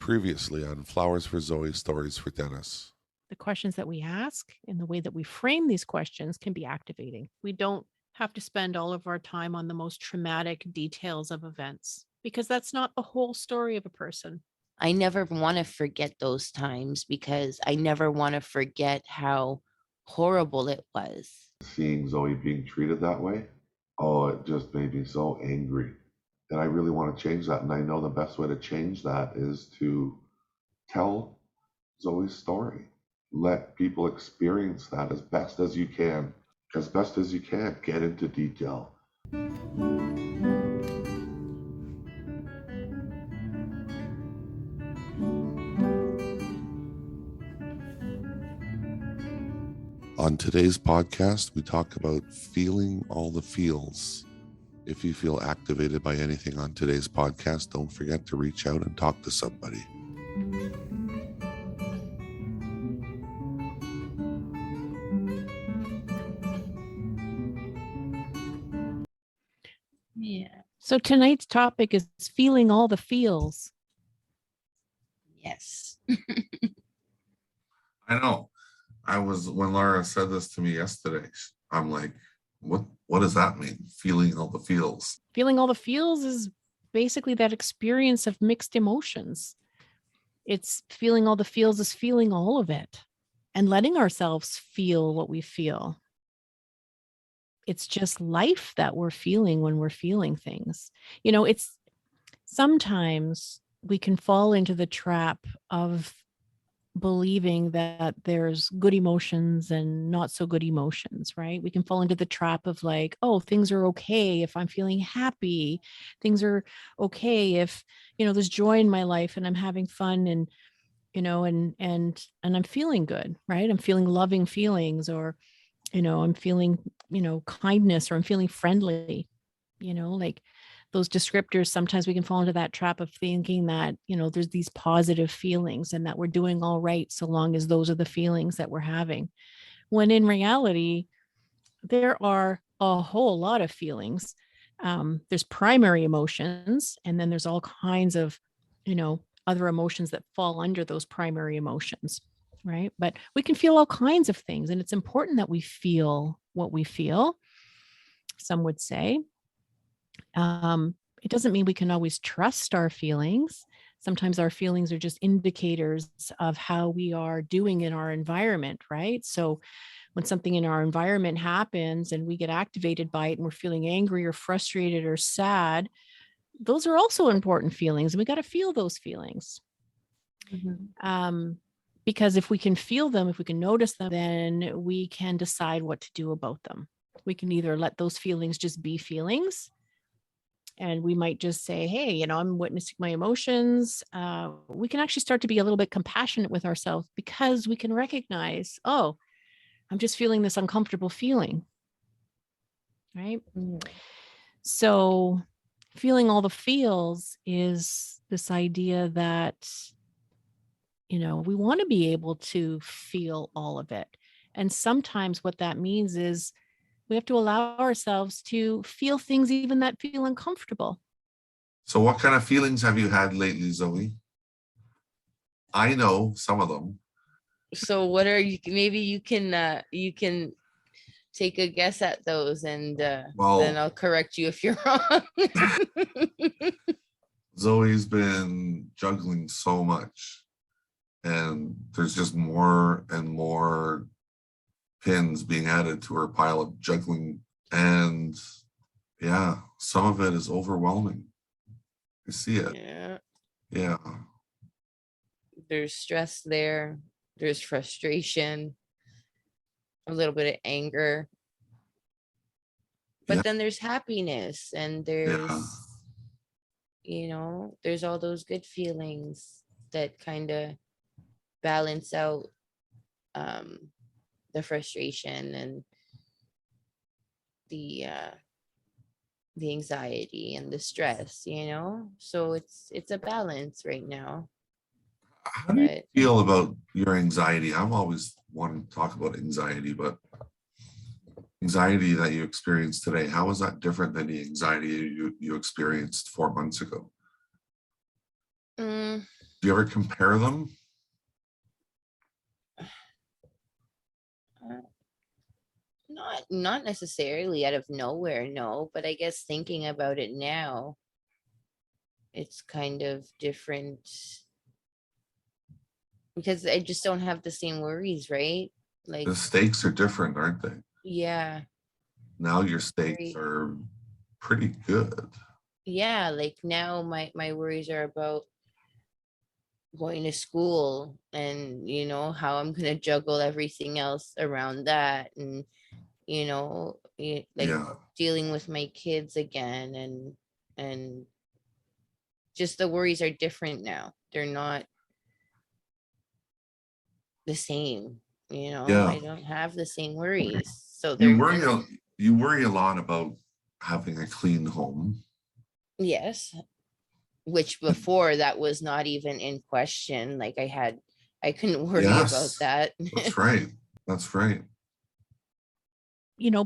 Previously on Flowers for Zoe, Stories for Dennis. The questions that we ask and the way that we frame these questions can be activating. We don't have to spend all of our time on the most traumatic details of events because that's not the whole story of a person. I never want to forget those times because I never want to forget how horrible it was. Seeing Zoe being treated that way, oh, it just made me so angry. And I really want to change that. And I know the best way to change that is to tell Zoe's story. Let people experience that as best as you can. As best as you can, get into detail. On today's podcast, we talk about feeling all the feels. If you feel activated by anything on today's podcast, don't forget to reach out and talk to somebody. Yeah. So tonight's topic is feeling all the feels. Yes. I know. When Laura said this to me yesterday, I'm like, what does that mean? Feeling all the feels. Feeling all the feels is basically that experience of mixed emotions. It's feeling all the feels is feeling all of it and letting ourselves feel what we feel. It's just life that we're feeling when we're feeling things. You know, it's sometimes we can fall into the trap of believing that there's good emotions and not so good emotions, right? We can fall into the trap of like, oh, things are okay if I'm feeling happy. Things are okay if, there's joy in my life and I'm having fun and, and I'm feeling good, right? I'm feeling loving feelings or, I'm feeling, kindness or I'm feeling friendly, like those descriptors. Sometimes we can fall into that trap of thinking that, there's these positive feelings and that we're doing all right so long as those are the feelings that we're having. When in reality, there are a whole lot of feelings. There's primary emotions, and then there's all kinds of, other emotions that fall under those primary emotions, right? But we can feel all kinds of things, and it's important that we feel what we feel, some would say. It doesn't mean we can always trust our feelings. Sometimes our feelings are just indicators of how we are doing in our environment, right? So when something in our environment happens and we get activated by it and we're feeling angry or frustrated or sad, those are also important feelings, and we got to feel those feelings. Mm-hmm. Because if we can feel them, if we can notice them, then we can decide what to do about them. We can either let those feelings just be feelings, and we might just say, hey, I'm witnessing my emotions. We can actually start to be a little bit compassionate with ourselves because we can recognize, oh, I'm just feeling this uncomfortable feeling, right? Mm-hmm. So feeling all the feels is this idea that, we want to be able to feel all of it. And sometimes what that means is we have to allow ourselves to feel things even that feel uncomfortable. So what kind of feelings have you had lately, Zoe? I know some of them. So what are you, maybe you can take a guess at those and then I'll correct you if you're wrong. Zoe's been juggling so much, and there's just more and more pins being added to her pile of juggling. And yeah, some of it is overwhelming. I see it. Yeah. There's stress there. There's frustration, a little bit of anger. But then there's happiness, and there's there's all those good feelings that kind of balance out the frustration and the anxiety and the stress, so it's a balance right now. How do you feel about your anxiety? I've always wanted to talk about anxiety, but anxiety that you experienced today, how is that different than the anxiety you experienced 4 months ago? Do you ever compare them? Not necessarily out of nowhere, no, but I guess thinking about it now, it's kind of different because I just don't have the same worries, right? Like, The stakes are different, aren't they? yeah, Now your stakes Right. are pretty good. yeah, like now my worries are about going to school and how I'm gonna juggle everything else around that, and like Yeah. dealing with my kids again, and just the worries are different now. They're not the same. Yeah. I don't have the same worries, so You they're worry you worry a lot about having a clean home. yes, which before that was not even in question. Like I couldn't worry about Yes, that. that's right. That's right.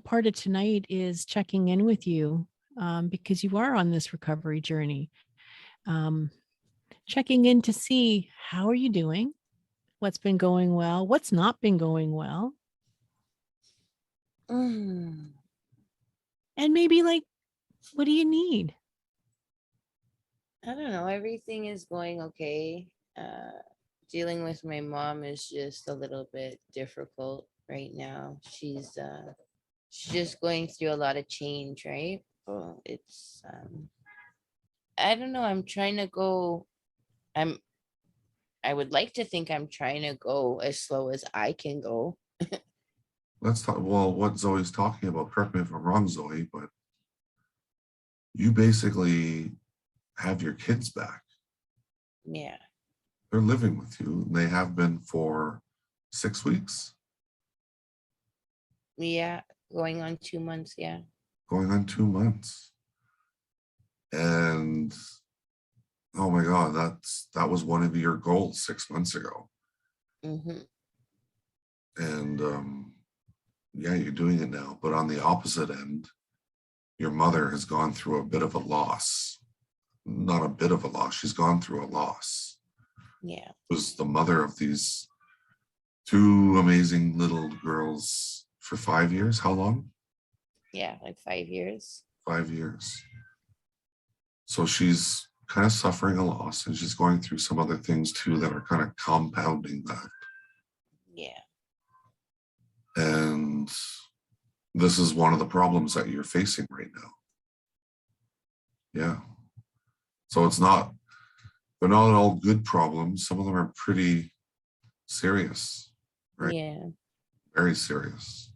Part of tonight is checking in with you because you are on this recovery journey. Checking in to see how are you doing, what's been going well, what's not been going well, Mm. and maybe like, what do you need? I don't know. Everything is going okay. Dealing with my mom is just a little bit difficult right now. She's just going through a lot of change, right? Oh, it's I don't know. I'm I would like to think I'm trying to go as slow as I can go. Let's talk. Well, what Zoe's talking about, correct me if I'm wrong, Zoe, but you basically have your kids back. Yeah. They're living with you, and they have been for 6 weeks. Yeah. Going on 2 months. Yeah. Going on 2 months. And oh my God, that was one of your goals 6 months ago. Mm-hmm. And yeah, you're doing it now. But on the opposite end, your mother has gone through a bit of a loss. Not a bit of a loss. She's gone through a loss. Yeah. Was the mother of these two amazing little girls for 5 years. How long? Yeah. Like 5 years. 5 years. So she's kind of suffering a loss, and she's going through some other things too that are kind of compounding that. Yeah. And this is one of the problems that you're facing right now. Yeah. So they're not all good problems. Some of them are pretty serious, right? Yeah. Very serious.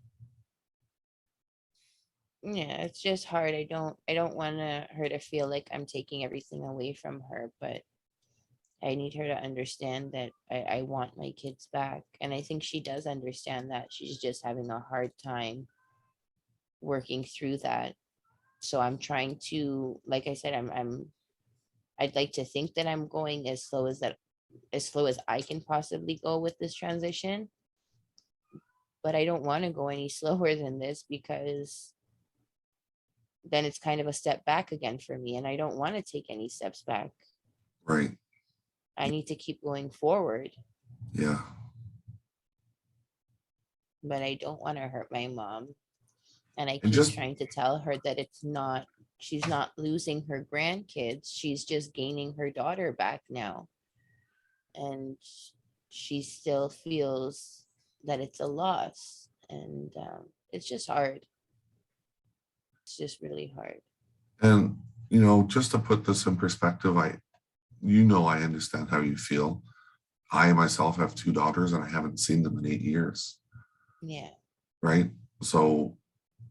Yeah, it's just hard. I don't want her to feel like I'm taking everything away from her, but I need her to understand that I want my kids back. And I think she does understand that. She's just having a hard time working through that. So I'm trying to, like I said, I'd like to think that I'm going as slow as I can possibly go with this transition. But I don't want to go any slower than this, because then it's kind of a step back again for me. And I don't want to take any steps back. Right. I need to keep going forward, Yeah. but I don't want to hurt my mom. And I And keep just trying to tell her that she's not losing her grandkids. She's just gaining her daughter back now. And she still feels that it's a loss. And it's just hard. It's just really hard. and just to put this in perspective, I understand how you feel. I myself have 2 daughters, and I haven't seen them in 8 years. Yeah. Right. So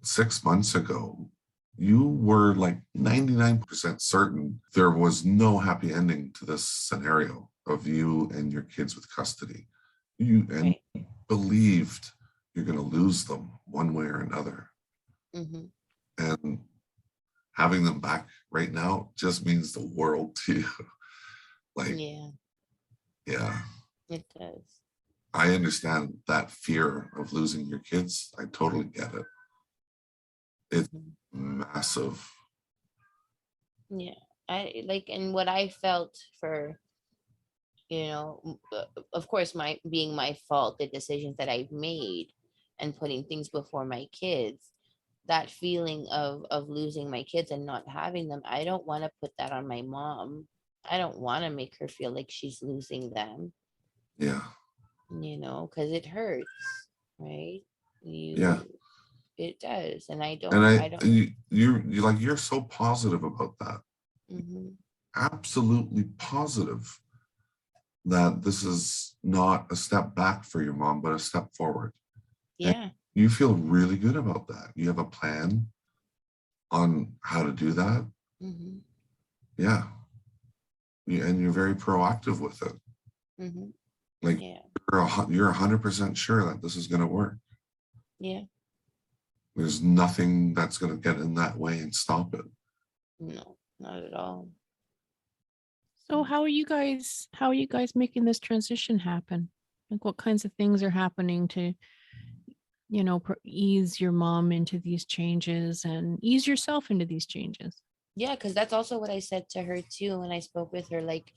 6 months ago, you were like 99% certain there was no happy ending to this scenario of you and your kids with custody. You Right. believed you're going to lose them one way or another. Mm-hmm. And having them back right now just means the world to you. Like, yeah, It does. I understand that fear of losing your kids. I totally get it. It's massive. Yeah. I like, and what I felt for, of course, my being my fault, the decisions that I've made and putting things before my kids, that feeling of losing my kids and not having them, I don't want to put that on my mom. I don't want to make her feel like she's losing them, Yeah. because it hurts, right? Yeah. It does. And I And don't, I don't. you're like, you're so positive about that. Mhm. Absolutely positive that this is not a step back for your mom, but a step forward. And Yeah. you feel really good about that. You have a plan on how to do that. Mhm. Yeah. And you're very proactive with it. Mhm. Like Yeah. you're 100% sure that this is going to work. Yeah. There's nothing that's going to get in that way and stop it. No, not at all. So how are you guys making this transition happen? Like what kinds of things are happening to, ease your mom into these changes and ease yourself into these changes? Yeah, because that's also what I said to her too when I spoke with her. Like,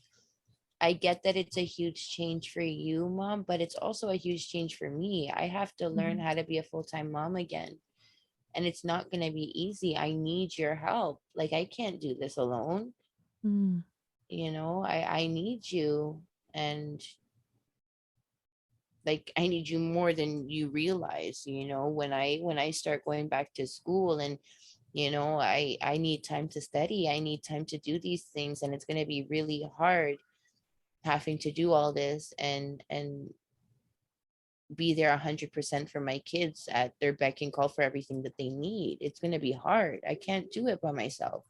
I get that it's a huge change for you, mom, but it's also a huge change for me. I have to learn Mhm. how to be a full-time mom again. And it's not going to be easy. I need your help. Like, I can't do this alone. Mm. I need you. And like, I need you more than you realize, when I start going back to school, and I need time to study. I need time to do these things, and it's going to be really hard having to do all this and be there 100% for my kids at their beck and call for everything that they need. It's going to be hard. I can't do it by myself.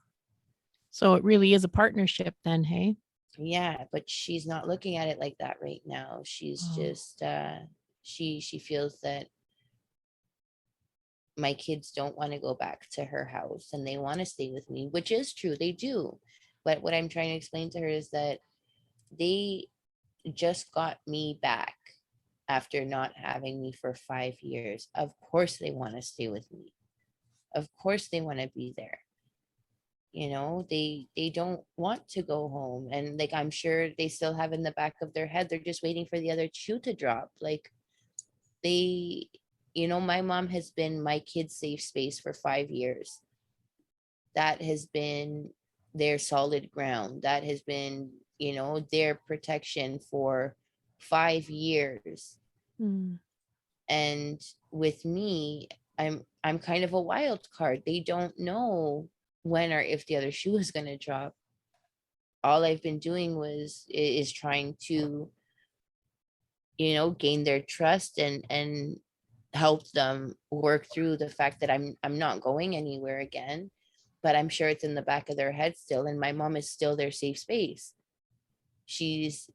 So it really is a partnership then, hey? Yeah, but she's not looking at it like that right now. She's Oh. just she feels that my kids don't want to go back to her house and they want to stay with me, which is true. They do. But what I'm trying to explain to her is that they just got me back after not having me for 5 years. Of course they want to stay with me. Of course they want to be there. They don't want to go home. And like, I'm sure they still have in the back of their head, they're just waiting for the other shoe to drop. Like, they my mom has been my kid's safe space for 5 years. That has been their solid ground. That has been their protection for 5 years. Mm. And with me, I'm kind of a wild card. They don't know when or if the other shoe is going to drop. All I've been doing is trying to gain their trust and help them work through the fact that I'm not going anywhere again. But I'm sure it's in the back of their head still, and my mom is still their safe space. She's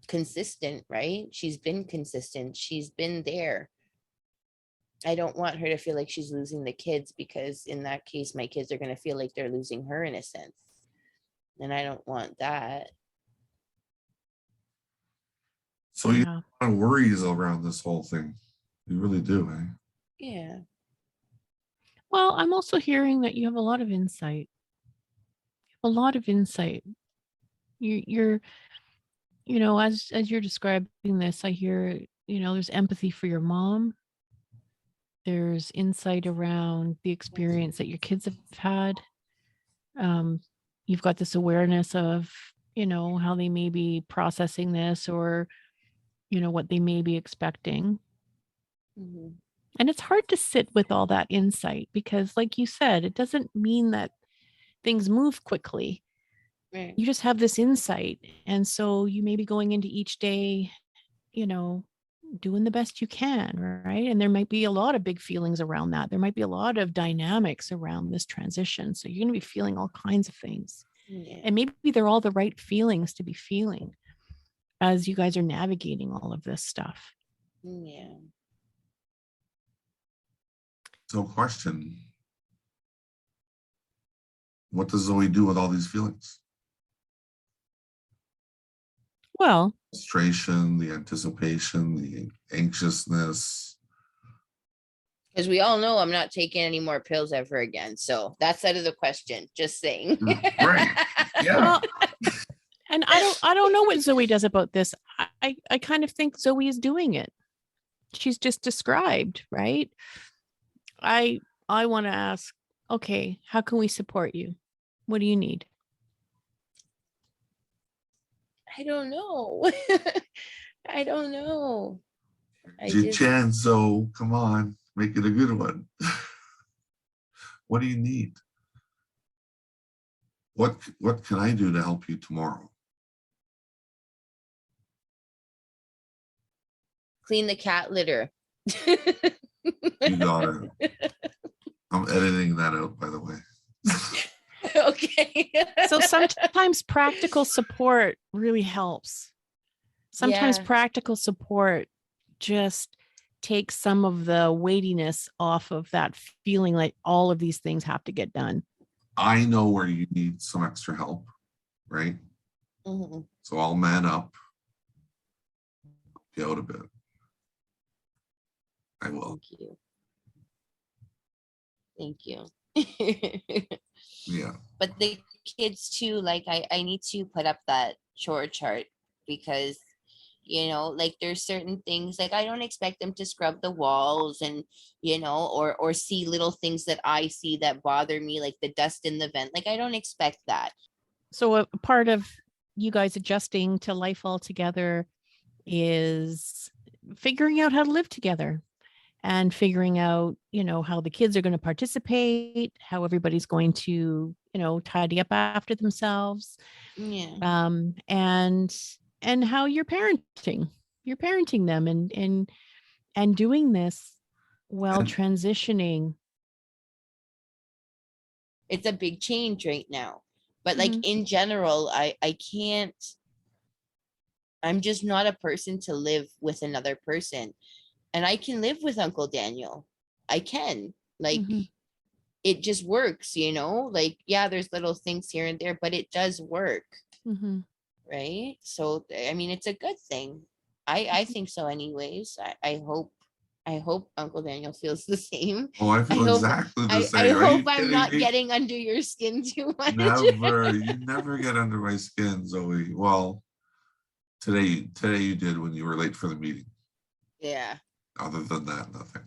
consistent, right? She's been consistent. She's been there. I don't want her to feel like she's losing the kids, because in that case, my kids are going to feel like they're losing her in a sense. And I don't want that. So you Yeah. have a lot of worries around this whole thing. You really do, eh? Yeah. Well, I'm also hearing that you have a lot of insight. A lot of insight. You're as you're describing this, I hear, there's empathy for your mom. There's insight around the experience that your kids have had. Um, you've got this awareness of, how they may be processing this, or, what they may be expecting. Mm-hmm. And it's hard to sit with all that insight because, like you said, it doesn't mean that things move quickly. Right. You just have this insight. And so you may be going into each day, doing the best you can, right? And there might be a lot of big feelings around that. There might be a lot of dynamics around this transition. So you're going to be feeling all kinds of things. Yeah. And maybe they're all the right feelings to be feeling as you guys are navigating all of this stuff. Yeah. So, question: what does Zoe do with all these feelings? Well, Frustration, the anticipation, the anxiousness. Because we all know I'm not taking any more pills ever again. So that's out of the question. Just saying. Right. Yeah. well, And I don't know what Zoe does about this. I kind of think Zoe is doing it. She's just described, right? I want to ask, okay, how can we support you? What do you need? I don't know. I don't know. It's your chance, so come on, make it a good one. What do you need? What can I do to help you tomorrow? Clean the cat litter. You got it. I'm editing that out, by the way. Okay. So sometimes practical support really helps. Sometimes Yeah. practical support just takes some of the weightiness off of that feeling like all of these things have to get done. I know where you need some extra help, right? Mhm. So I'll man up, get out a bit. I will. Thank you. Yeah. But the kids too, like I need to put up that chore chart because like there's certain things like I don't expect them to scrub the walls and or see little things that I see that bother me, like the dust in the vent. Like I don't expect that. So a part of you guys adjusting to life altogether is figuring out how to live together and figuring out, how the kids are going to participate, how everybody's going to, tidy up after themselves. Yeah. And how you're parenting them and doing this while And- transitioning. It's a big change right now. But like in general, I can't, I'm just not a person to live with another person. And I can live with Uncle Daniel. I can. Like it just works, like, yeah, there's little things here and there, but it does work. Right. So, I mean, it's a good thing. I think so anyways. I hope Uncle Daniel feels the same. Oh, I feel exactly the same. I Are you hope I'm kidding not me? getting under your skin too much. Never. You never get under my skin, Zoe. Well, today you did when you were late for the meeting. Yeah. Other than that, nothing.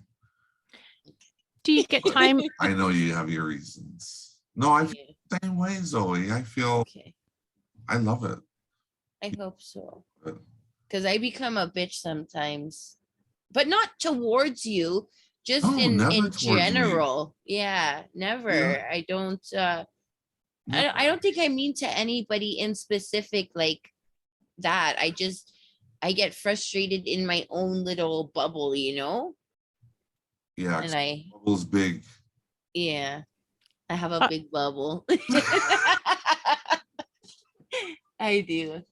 Do you get time? I know you have your reasons. No, I feel the same way, Zoe. I feel Okay. I love it. I hope so. Good. Because I become a bitch sometimes, but not towards you, just No, in never towards me. general. Yeah, never. Yeah. I don't. I don't think I mean to anybody in specific like that. I get frustrated in my own little bubble, Yeah, and bubble's big. yeah, I have a big bubble. I do.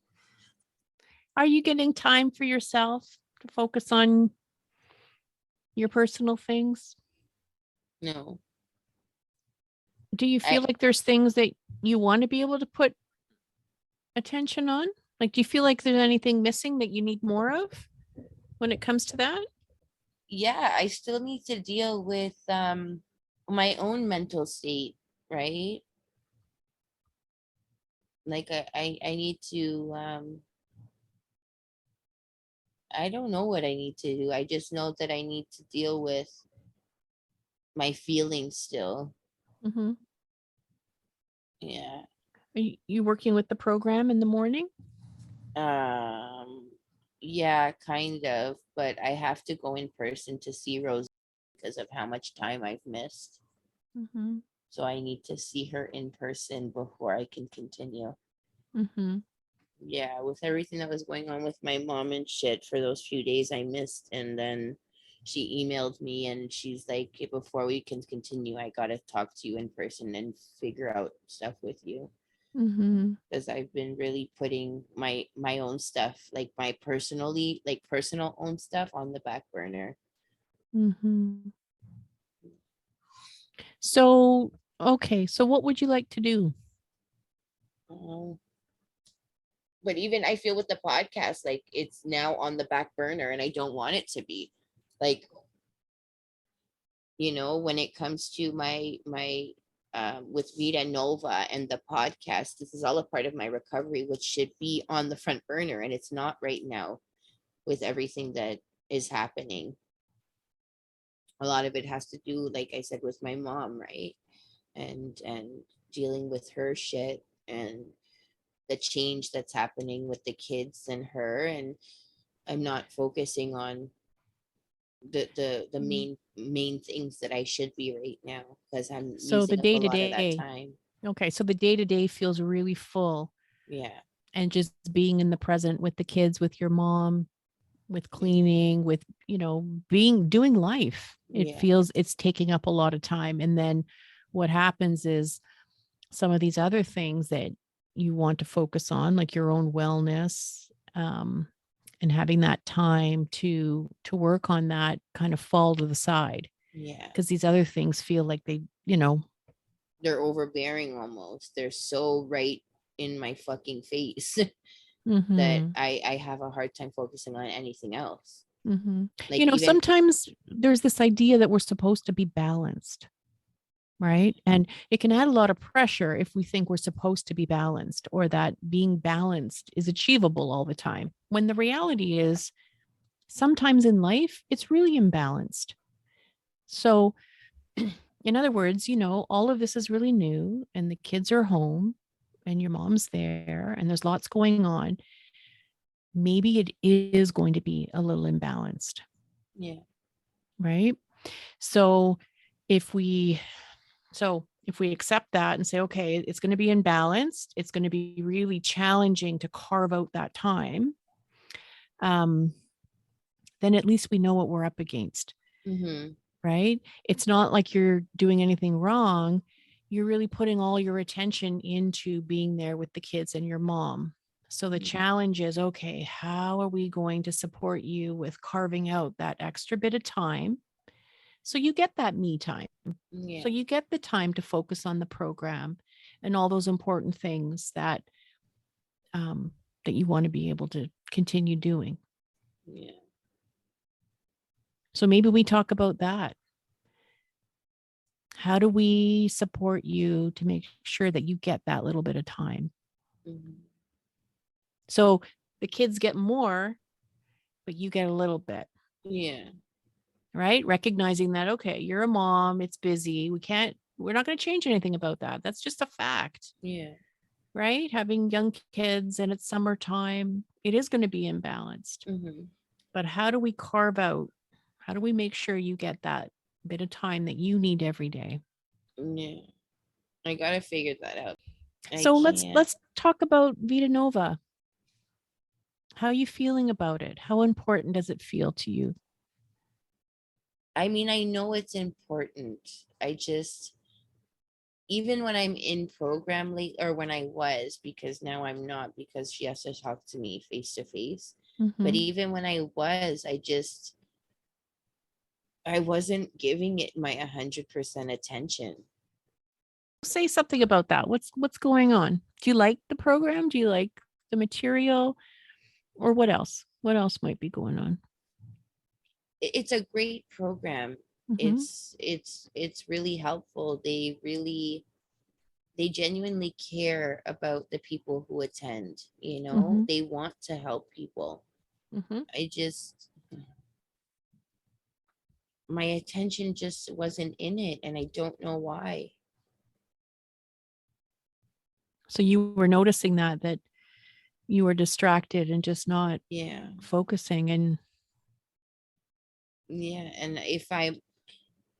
Are you getting time for yourself to focus on your personal things? No. Do you feel like there's things that you want to be able to put attention on? Like, do you feel like there's anything missing that you need more of when it comes to that? Yeah, I still need to deal with my own mental state, right? Like I need to I don't know what I need to do. I just know that I need to deal with my feelings still. Yeah. Are you working with the program in the morning? Yeah, kind of, but I have to go in person to see Rose because of how much time I've missed. So I need to see her in person before I can continue. Yeah, with everything that was going on with my mom and shit for those few days I missed. And then she emailed me and she's like, before we can continue, I got to talk to you in person and figure out stuff with you. Because I've been really putting my own stuff, like my personal own stuff on the back burner. So, okay. So what would you like to do? But even I feel with the podcast, like it's now on the back burner and I don't want it to be. Like, when it comes to my with Vita Nova and the podcast. This is all a part of my recovery, which should be on the front burner, and it's not right now with everything that is happening. A lot of it has to do, like I said, with my mom, right? And dealing with her shit and the change that's happening with the kids and her, and I'm not focusing on the main things that I should be right now because I'm So the using up day a to lot of that day, time. okay. So the day to day feels really full, Yeah. and just being in the present with the kids, with your mom, with cleaning, with, doing life. It Yeah. feels it's taking up a lot of time. And then what happens is some of these other things that you want to focus on, like your own wellness, and having that time to work on that, kind of fall to the side Yeah. because these other things feel like They're overbearing almost. They're so right in my fucking face that mhm, I have a hard time focusing on anything else. mhm. Like even Sometimes there's this idea that we're supposed to be balanced, right? And it can add a lot of pressure if we think we're supposed to be balanced or that being balanced is achievable all the time. When the reality is, sometimes in life, it's really imbalanced. So, in other words, all of this is really new and the kids are home and your mom's there and there's lots going on. Maybe it is going to be a little imbalanced, yeah. right? So, if we accept that and say, okay, it's going to be imbalanced, it's going to be really challenging to carve out that time, then at least we know what we're up against, Mm-hmm. right? It's not like you're doing anything wrong. You're really putting all your attention into being there with the kids and your mom. So the challenge is, okay, how are we going to support you with carving out that extra bit of time so you get that me time? Yeah. So you get the time to focus on the program and all those important things that that you want to be able to continue doing. Yeah. So maybe we talk about that. How do we support you to make sure that you get that little bit of time? Mm-hmm. So the kids get more, but you get a little bit, Yeah. right? Recognizing that, okay, you're a mom, it's busy. We're not going to change anything about that. That's just a fact. Yeah. Right? Having young kids and it's summertime, it is going to be imbalanced. Mm-hmm. But how do we make sure you get that bit of time that you need every day? Yeah. I gotta figure that out. So let's Can't. talk about Vita Nova. How are you feeling about it? How important does it feel to you? I mean, I know it's important. I just, even when I'm in program late, or when I was, because now I'm not, because she has to talk to me face to face. But Mhm. even when I was, I wasn't giving it my 100% attention. Say something about that. What's going on? Do you like the program? Do you like the material? Or what else? What else might be going on? It's a great program. Mhm. It's really helpful. They genuinely care about the people who attend, Mhm. they want to help people. Mhm. I just, my attention just wasn't in it, and I don't know why. So you were noticing that you were distracted and just not Yeah. focusing and Yeah. And if I,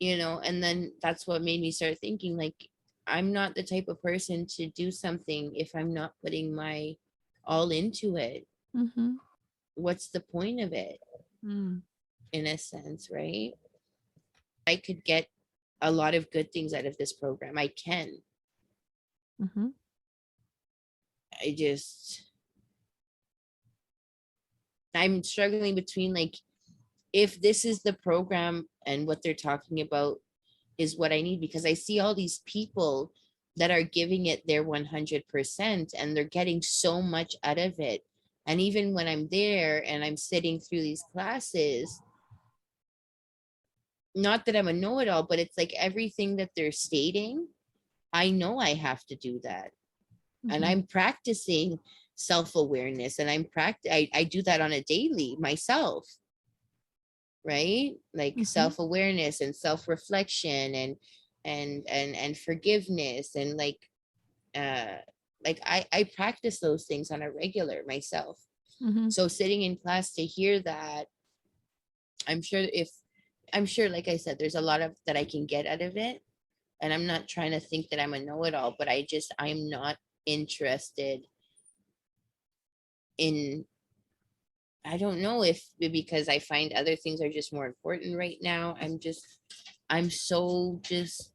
and then that's what made me start thinking, like, I'm not the type of person to do something if I'm not putting my all into it. Mhm. What's the point of it, Mm. in a sense, right? I could get a lot of good things out of this program. I can. Mhm. I just, I'm struggling between, like, if this is the program and what they're talking about is what I need, because I see all these people that are giving it their 100% and they're getting so much out of it. And even when I'm there and I'm sitting through these classes, not that I'm a know-it-all, but it's like everything that they're stating I know I have to do that. And Mhm. I'm practicing self-awareness, and I do that on a daily myself, right? Like Mhm. self-awareness and self-reflection and forgiveness, and I practice those things on a regular myself. Mhm. So sitting in class to hear that, I'm sure if I'm sure, like I said, there's a lot of that I can get out of it. And I'm not trying to think that I'm a know-it-all, but I'm not interested in, I don't know if because I find other things are just more important right now. I'm so just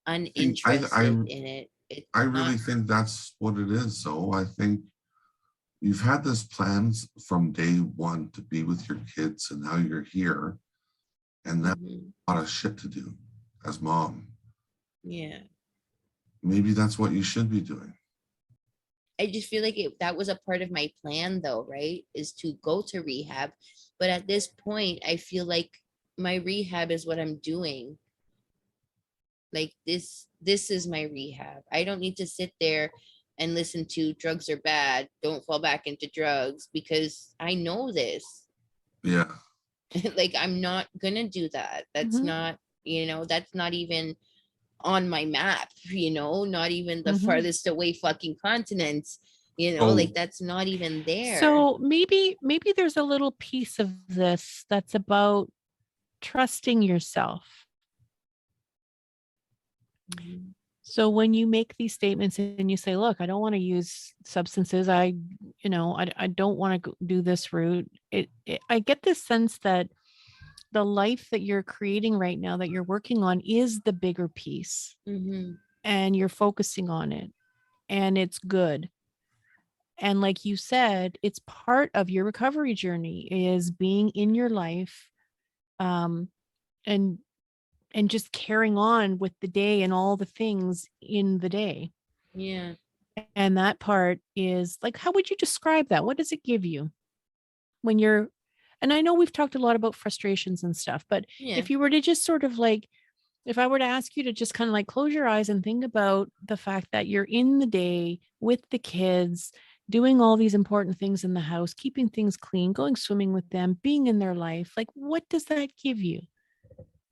think uninterested in it. It's I not. really think that's what it is. So I think you've had this plans from day one to be with your kids, and now you're here, and that's Mhm. a lot of shit to do as mom. Yeah. Maybe that's what you should be doing. I just feel like that was a part of my plan though, right? Is to go to rehab. But at this point, I feel like my rehab is what I'm doing. Like this is my rehab. I don't need to sit there and listen to drugs are bad, don't fall back into drugs, because I know this. Yeah. Like I'm not gonna do that. That's Mhm. not, that's not even on my map, not even the Mhm. farthest away fucking continents, Oh, like that's not even there. So maybe there's a little piece of this that's about trusting yourself. Mhm. So when you make these statements and you say, look, I don't want to use substances. I don't want to do this route. I get this sense that the life that you're creating right now, that you're working on, is the bigger piece, Mhm. and you're focusing on it, and it's good. And like you said, it's part of your recovery journey, is being in your life, um, and just carrying on with the day and all the things in the day. Yeah. And that part is like, how would you describe that? What does it give you when you're, and I know we've talked a lot about frustrations and stuff, but Yeah. if you were to just sort of like, if I were to ask you to just kind of like close your eyes and think about the fact that you're in the day with the kids, doing all these important things in the house, keeping things clean, going swimming with them, being in their life, like what does that give you?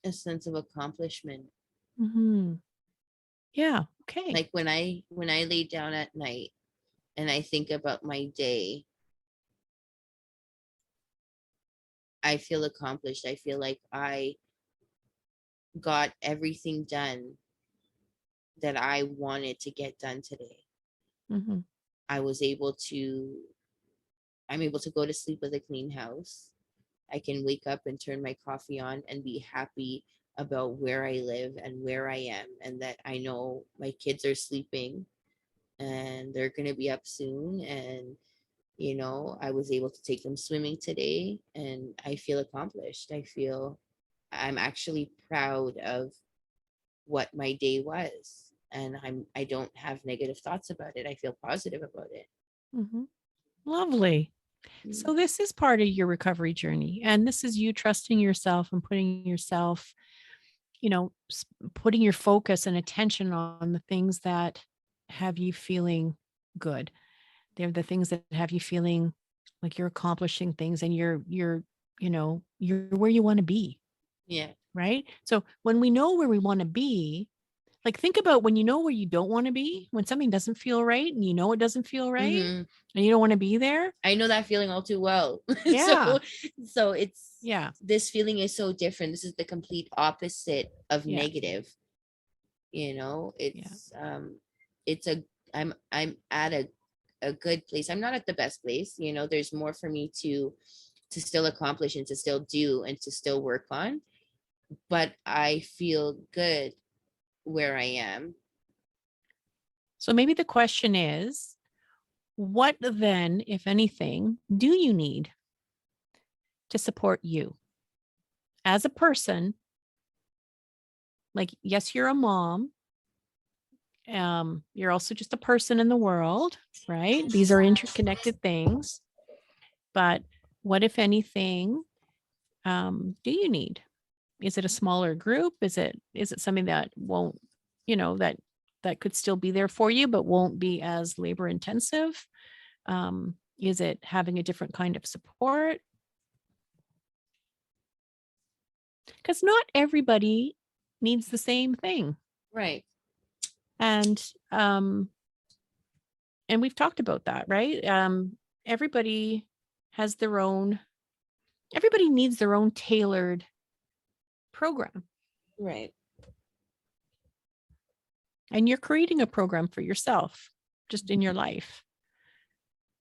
A sense of accomplishment. Hmm. Yeah. Okay. Like when I lay down at night and I think about my day, I feel accomplished. I feel like I got everything done that I wanted to get done today. Hmm. I was able to, I'm able to go to sleep with a clean house. I can wake up and turn my coffee on and be happy about where I live and where I am, and that I know my kids are sleeping and they're going to be up soon. And, I was able to take them swimming today, and I feel accomplished. I feel I'm actually proud of what my day was. And I don't have negative thoughts about it. I feel positive about it. Hmm. Lovely. Mm. So this is part of your recovery journey, and this is you trusting yourself and putting yourself, putting your focus and attention on the things that have you feeling good. They're the things that have you feeling like you're accomplishing things, and you're where you want to be, Yeah. right? So when we know where we want to be, like think about when you know where you don't want to be, when something doesn't feel right and it doesn't feel right Hmm. and you don't want to be there. I know that feeling all too well. Yeah. So it's, Yeah. this feeling is so different. This is the complete opposite of Yeah. negative. Yeah. It's a, I'm at a good place. I'm not at the best place. There's more for me to still accomplish and to still do and to still work on. But I feel good where I am. So maybe the question is, what then, if anything, do you need to support you as a person? Like, yes, you're a mom. You're also just a person in the world, right? These are interconnected things. But what, if anything, do you need? Is it a smaller group? Is it something that won't, that that could still be there for you, but won't be as labor intensive? Is it having a different kind of support? Because not everybody needs the same thing. Right. And we've talked about that, right? Everybody has their own, everybody needs their own tailored program. Right. And you're creating a program for yourself just in your life.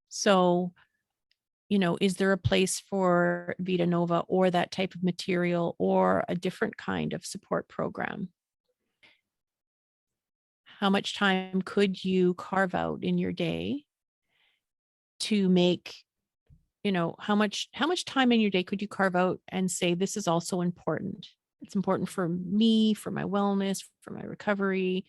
So, is there a place for Vita Nova or that type of material or a different kind of support program? How much time could you carve out in your day to make, how much time in your day could you carve out and say, this is also important? It's important for me, for my wellness, for my recovery.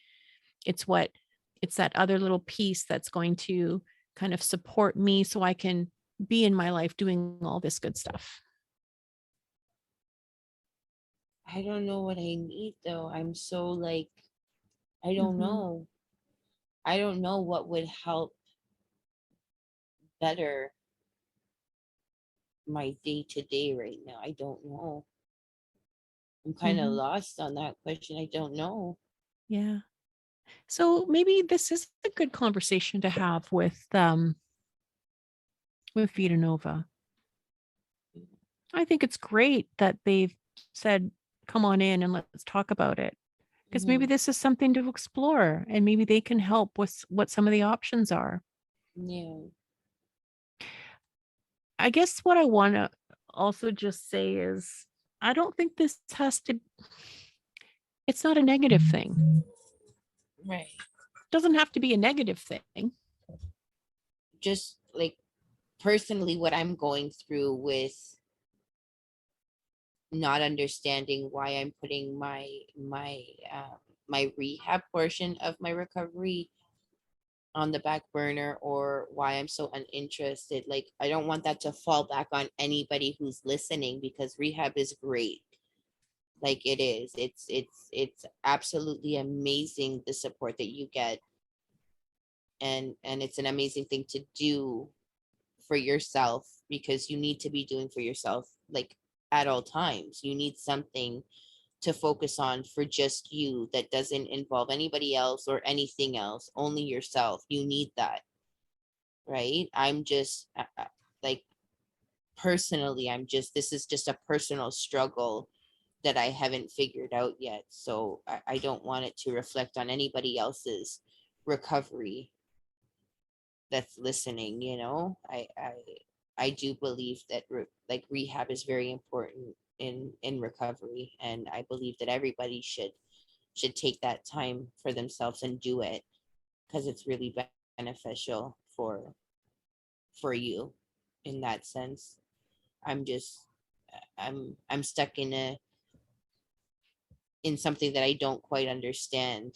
It's that other little piece that's going to kind of support me so I can be in my life doing all this good stuff. I don't know what I need though. I'm so like, I don't Mhm. know. I don't know what would help better my day to day right now. I don't know. I'm kind of Mhm. lost on that question. I don't know. Yeah. So maybe this is a good conversation to have with Vita Nova. I think it's great that they've said, come on in and let's talk about it. Because maybe Mhm. this is something to explore and maybe they can help with what some of the options are. Yeah. I guess what I want to also just say is I don't think this has to, it's not a negative thing. Right. It doesn't have to be a negative thing. Just like personally, what I'm going through with not understanding why I'm putting my rehab portion of my recovery on the back burner, or why I'm so uninterested. Like, I don't want that to fall back on anybody who's listening, because rehab is great. Like, it is. It's absolutely amazing, the support that you get, and it's an amazing thing to do for yourself, because you need to be doing for yourself, like, at all times. You need something to focus on for just you that doesn't involve anybody else or anything else, only yourself. You need that, right? I'm just like, personally, this is just a personal struggle that I haven't figured out yet. So I don't want it to reflect on anybody else's recovery that's listening. I do believe that like rehab is very important in recovery, and I believe that everybody should take that time for themselves and do it, because it's really beneficial for you in that sense. I'm just I'm stuck in something that I don't quite understand,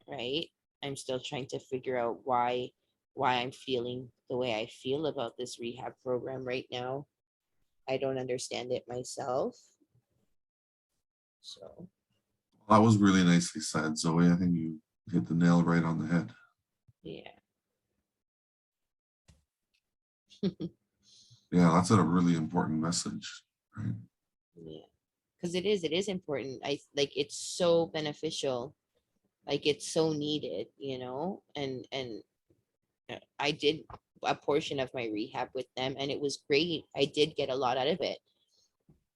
right? I'm still trying to figure out why I'm feeling the way I feel about this rehab program right now. I don't understand it myself. So, That was really nicely said, Zoe. I think you hit the nail right on the head. yeah. Yeah, that's a really important message, right? Yeah. Because it is important. I like, it's so beneficial. Like, it's so needed, and I did a portion of my rehab with them, and it was great. I did get a lot out of it.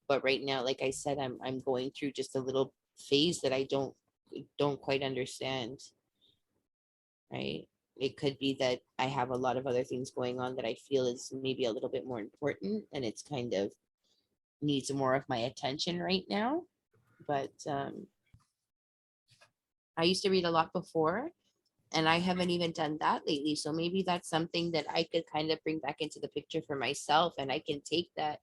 But right now, like I said, I'm going through just a little phase that I don't quite understand, right? It could be that I have a lot of other things going on that I feel is maybe a little bit more important, and it's kind of needs more of my attention right now. But I used to read a lot before, and I haven't even done that lately. So maybe that's something that I could kind of bring back into the picture for myself, and I can take that,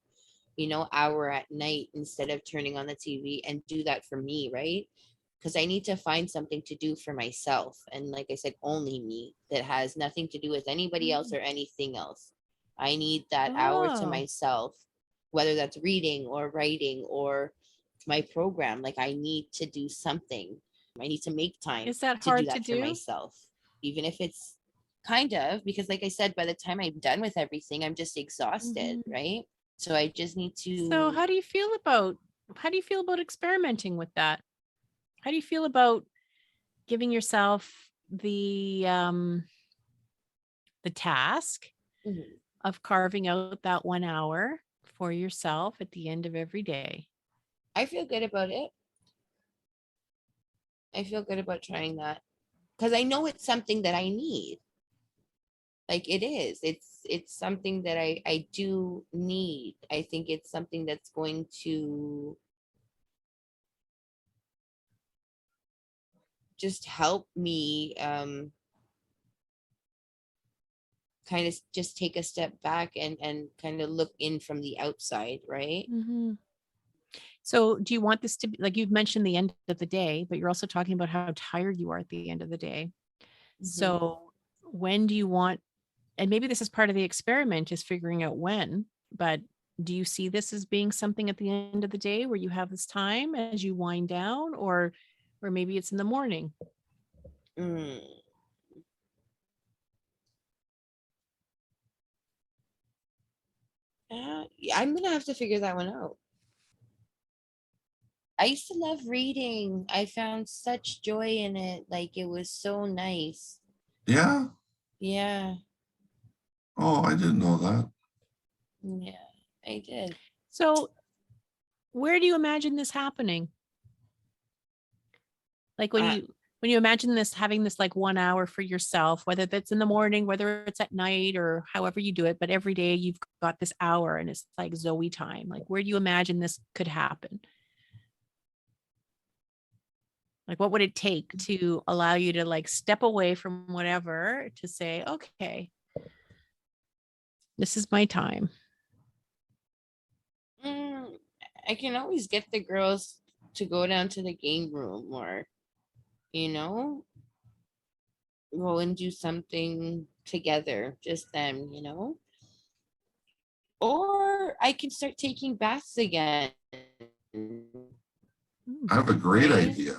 hour at night instead of turning on the TV, and do that for me, right? Because I need to find something to do for myself. And like I said, only me, that has nothing to do with anybody else or anything else. I need that hour to Oh, myself, whether that's reading or writing or my program. Like, I need to do something. I need to make time Is that to do hard to that for do? myself, even if it's kind of, because like I said, by the time I'm done with everything, I'm just exhausted, Mhm. right? So I just need So to. how do you feel about experimenting with that? How do you feel about giving yourself the task Mhm. of carving out that 1 hour for yourself at the end of every day? I feel good about it. I feel good about trying that because I know it's something that I need. Like it is. It's something that I do need. I think it's something that's going to just help me kind of just take a step back and kind of look in from the outside, right? Mhm. So do you want this to be like you've mentioned the end of the day, but you're also talking about how tired you are at the end of the day. Mhm. So when do you want, and maybe this is part of the experiment is figuring out when, but do you see this as being something at the end of the day where you have this time as you wind down, or maybe it's in the morning? Mm. Yeah, I'm gonna have to figure that one out. I used to love reading. I found such joy in it. Like it was so nice. Yeah. Yeah, Oh, I didn't know that. yeah, I did. So where do you imagine this happening? Like Uh, when you imagine this having this like 1 hour for yourself, whether that's in the morning, whether it's at night or however you do it, but every day you've got this hour and it's like Zoe time. Like where do you imagine this could happen? Like what would it take to allow you to like step away from whatever to say, okay, this is my time. mm, I can always get the girls to go down to the game room or, you know, go and do something together, just them. Or I can start taking baths again, I have a great right? idea.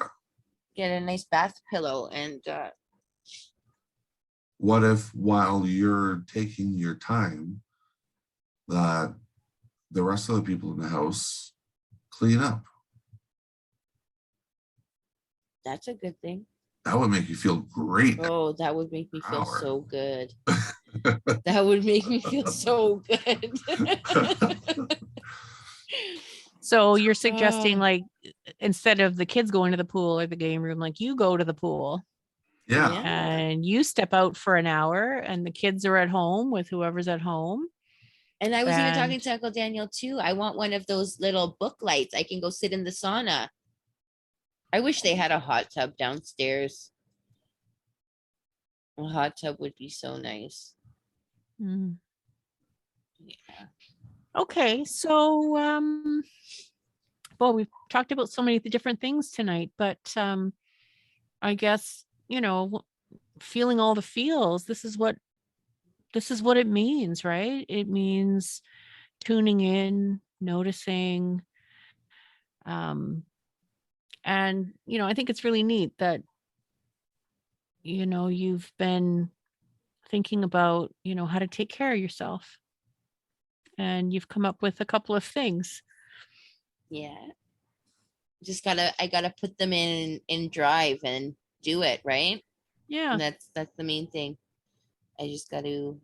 Get a nice bath pillow and What if while you're taking your time, that the rest of the people in the house clean up? that's a good thing. That would make you feel great. Oh, that would make me feel Hour. so good. That would make me feel so good. So you're suggesting Ah. like instead of the kids going to the pool or the game room, like you go to the pool Yeah. and you step out for an hour and the kids are at home with whoever's at home. And I was even talking And to Uncle Daniel too. I want one of those little book lights. I can go sit in the sauna. I wish they had a hot tub downstairs. A hot tub would be so nice. Mm. Yeah. Okay, so well, we've talked about so many different things tonight, but I guess, feeling all the feels, this is what it means, right? It means tuning in, noticing, um and I think it's really neat that you've been thinking about, how to take care of yourself, and you've come up with a couple of things. Yeah. I gotta put them in drive and do it, right? Yeah. And that's the main thing. I just gotta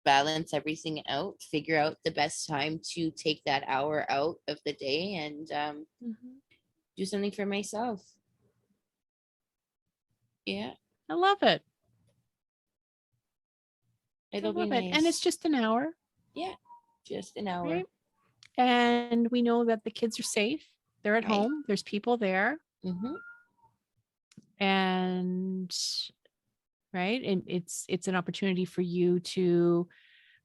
balance everything out, figure out the best time to take that hour out of the day and Mhm. do something for myself. Yeah, I love it. I it'll be love it. And it's nice. just an hour, Yeah, just an hour. right? And we know that the kids are safe. They're at Right. home. There's people there. Mm-hmm. And right. And it's an opportunity for you to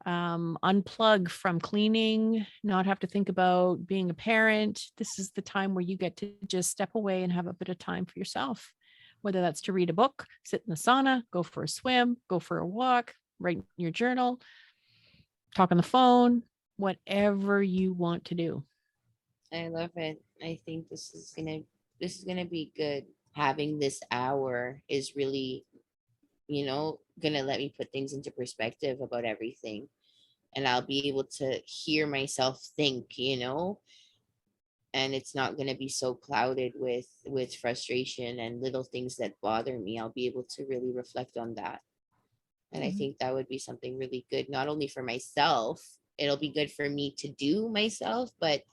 unplug from cleaning, not have to think about being a parent. This is the time where you get to just step away and have a bit of time for yourself, whether that's to read a book, sit in the sauna, go for a swim, go for a walk, write in your journal, talk on the phone, whatever you want to do. I love it. I think this is gonna this is gonna be good. Having this hour is really, gonna let me put things into perspective about everything. And I'll be able to hear myself think, and it's not going to be so clouded with frustration and little things that bother me. I'll be able to really reflect on that. And I Mhm. think that would be something really good, not only for myself, it'll be good for me to do myself, but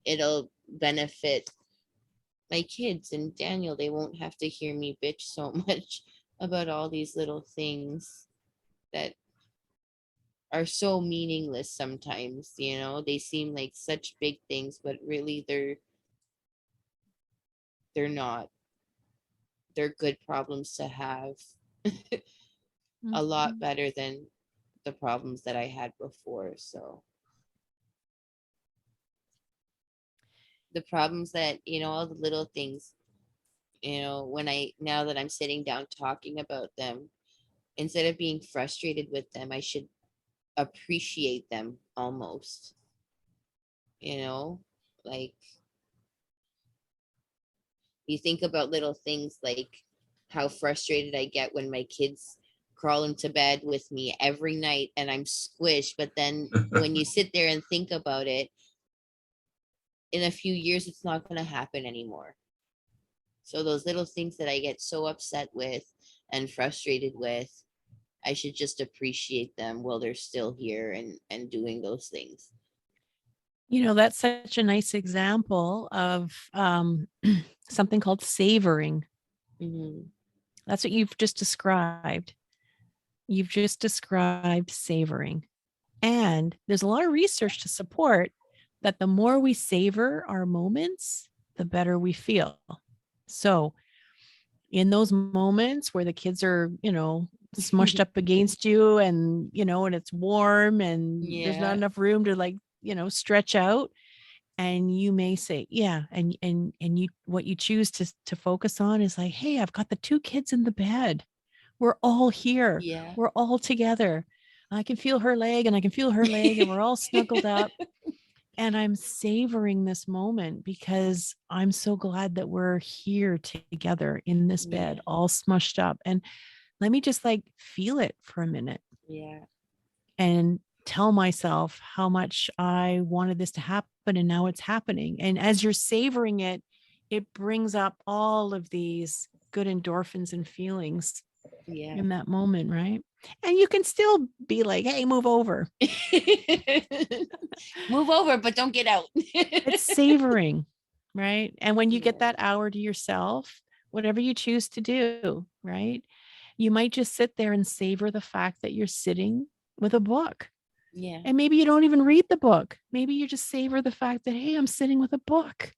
it'll benefit my kids and Daniel. They won't have to hear me bitch so much about all these little things that are so meaningless sometimes. They seem like such big things, but really they're not. They're good problems to have. A lot Mhm. better than the problems that I had before. So the problems that, all the little things, when now that I'm sitting down talking about them, instead of being frustrated with them, I should appreciate them almost, you know, like you think about little things like how frustrated I get when my kids crawl into bed with me every night and I'm squished. But then when you sit there and think about it, in a few years, it's not going to happen anymore. So those little things that I get so upset with and frustrated with, I should just appreciate them while they're still here and doing those things. That's such a nice example of something called savoring. Mhm. That's what you've just described. You've just described savoring. And there's a lot of research to support that the more we savor our moments, the better we feel. So, in those moments where the kids are, smushed up against you and it's warm and there's not Yeah. enough room to stretch out, and you may say, yeah, and you what you choose to focus on is like, hey, I've got the two kids in the bed. We're all here. Yeah. We're all together. I can feel her leg and I can feel her leg and we're all snuggled up. And I'm savoring this moment because I'm so glad that we're here together in this bed, Yeah. all smushed up. And let me just feel it for a minute Yeah. and tell myself how much I wanted this to happen. And now it's happening. And as you're savoring it, it brings up all of these good endorphins and feelings Yeah. in that moment, right? And you can still be like, hey, move over. Move over, but don't get out. It's savoring, right? And when you get Yeah. that hour to yourself, whatever you choose to do, right? You might just sit there and savor the fact that you're sitting with a book. Yeah. And maybe you don't even read the book. Maybe you just savor the fact that, hey, I'm sitting with a book.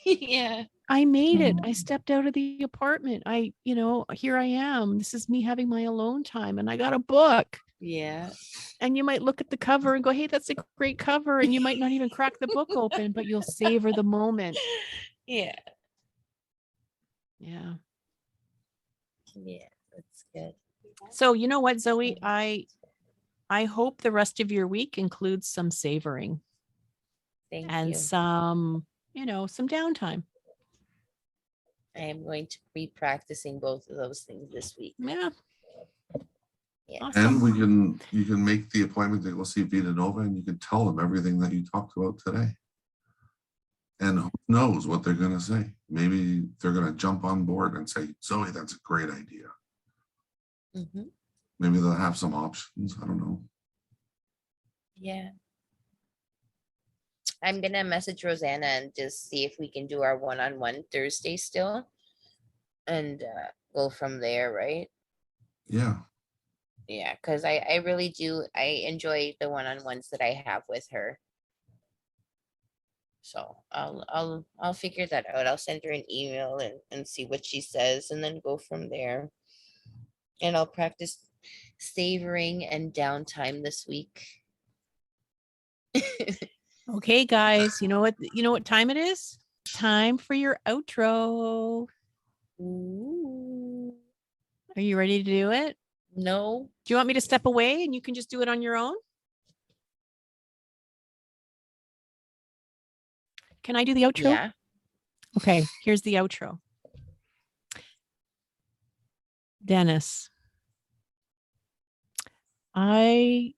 Yeah. I made it. I stepped out of the apartment. Here I am. This is me having my alone time and I got a book. Yeah. And you might look at the cover and go, hey, that's a great cover. And you might not even crack the book open, but you'll savor the moment. Yeah. Yeah. Yeah. That's good. So you know what, Zoe? I hope the rest of your week includes some savoring Thank and you. some downtime. I am going to be practicing both of those things this week. Yeah. Yeah. Awesome. And you can make the appointment to go see Vita Nova and you can tell them everything that you talked about today. And who knows what they're going to say? Maybe they're going to jump on board and say, Zoe, that's a great idea. Mm-hmm. Maybe they'll have some options. I don't know. Yeah. I'm going to message Rosanna and just see if we can do our one-on-one Thursday still and go from there, right? Yeah. Yeah, because I really do. I enjoy the one-on-ones that I have with her. So I'll figure that out. I'll send her an email and see what she says and then go from there. And I'll practice savoring and downtime this week. Okay, guys. You know what time it is? Time for your outro. Ooh. Are you ready to do it? No. Do you want me to step away and you can just do it on your own? Can I do the outro? Yeah. Okay, here's the outro. Dennis, I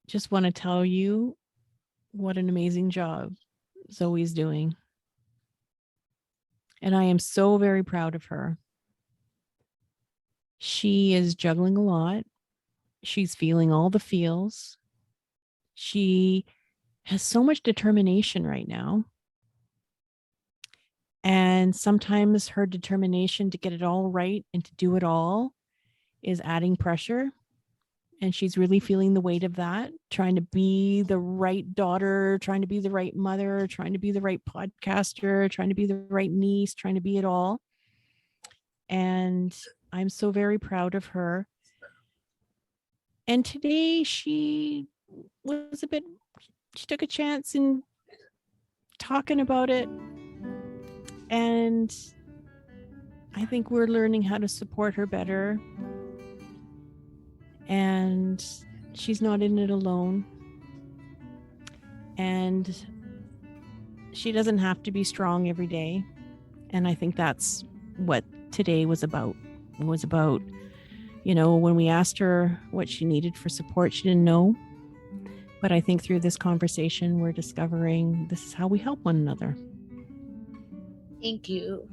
just want to tell you what an amazing job Zoe's doing. And I am so very proud of her. She is juggling a lot. She's feeling all the feels. She has so much determination right now. And sometimes her determination to get it all right and to do it all is adding pressure. And she's really feeling the weight of that, trying to be the right daughter, trying to be the right mother, trying to be the right podcaster, trying to be the right niece, trying to be it all. And I'm so very proud of her. And today she took a chance in talking about it. And I think we're learning how to support her better. And she's not in it alone. And she doesn't have to be strong every day. And I think that's what today was about. It was about, when we asked her what she needed for support, she didn't know. But I think through this conversation, we're discovering this is how we help one another. Thank you.